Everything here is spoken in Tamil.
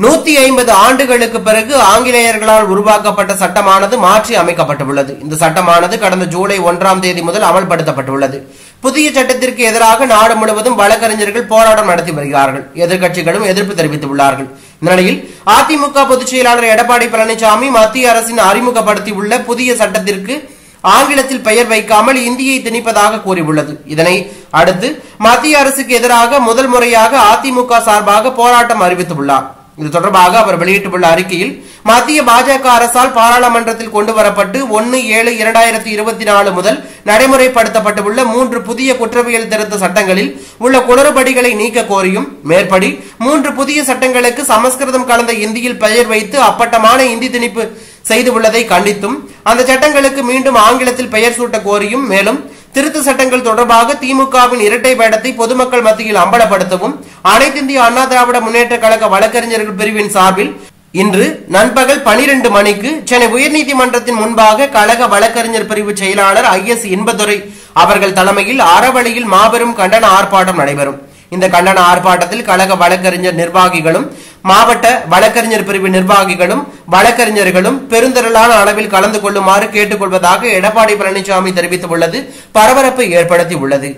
150 ஆண்டுகளுக்கு பிறகு ஆங்கிலேயர்களால் உருவாக்கப்பட்ட சட்டமானது மாற்றி அமைக்கப்பட்டுள்ளது. இந்த சட்டமானது கடந்த ஜூலை 1ஆம் தேதி முதல் அமல்படுத்தப்பட்டுள்ளது. புதிய சட்டத்திற்கு எதிராக நாடு முழுவதும் வழக்கறிஞர்கள் போராட்டம் நடத்தி வருகிறார்கள். எதிர்க்கட்சிகளும் எதிர்ப்பு தெரிவித்துள்ளார்கள். இந்த நிலையில் அதிமுக பொதுச் செயலாளர் எடப்பாடி பழனிசாமி மத்திய அரசின் அறிமுகப்படுத்தியுள்ள புதிய சட்டத்திற்கு ஆங்கிலத்தில் பெயர் வைக்காமல் இந்தியை திணிப்பதாக கூறியுள்ளது. இதனை அடுத்து மத்திய அரசுக்கு எதிராக முதல் முறையாக அதிமுக சார்பாக போராட்டம் அறிவித்துள்ளார். இது தொடர்பாக அவர் வெளியிட்டுள்ள அறிக்கையில் மத்திய பாஜக அரசால் பாராளுமன்றத்தில் கொண்டுவரப்பட்டு 1/7/2024 முதல் நடைமுறைப்படுத்தப்பட்டுள்ள 3 புதிய குற்றவியல் திருத்த சட்டங்களில் உள்ள குளறுபடிகளை நீக்க கோரியும் மேற்படி 3 புதிய சட்டங்களுக்கு சமஸ்கிருதம் கலந்த இந்தியில் பெயர் வைத்து அப்பட்டமான இந்தி திணிப்பு செய்துள்ளதை கண்டித்தும் அந்த சட்டங்களுக்கு மீண்டும் ஆங்கிலத்தில் பெயர் சூட்ட கோரியும் மேலும் திருத்த சட்டங்கள் தொடர்பாக திமுகவின் இரட்டை வேடத்தை பொதுமக்கள் மத்தியில் அம்பலப்படுத்தவும் அனைத்து இந்திய அண்ணா திராவிட முன்னேற்ற கழக வழக்கறிஞர்கள் பிரிவின் சார்பில் இன்று நண்பகல் 12 மணிக்கு சென்னை உயர்நீதிமன்றத்தின் முன்பாக கழக வழக்கறிஞர் பிரிவு செயலாளர் IS இன்பதுரை அவர்கள் தலைமையில் அறவழியில் மாபெரும் கண்டன ஆர்ப்பாட்டம் நடைபெறும். இந்த கண்டன ஆர்ப்பாட்டத்தில் கழக வழக்கறிஞர் நிர்வாகிகளும் மாவட்ட வழக்கறிஞர் பிரிவு நிர்வாகிகளும் வழக்கறிஞர்களும் பெருந்திரளான அளவில் கலந்து கொள்ளுமாறு கேட்டுக்கொள்வதாக எடப்பாடி பழனிசாமி தெரிவித்துள்ளது பரபரப்பை ஏற்படுத்தி உள்ளது.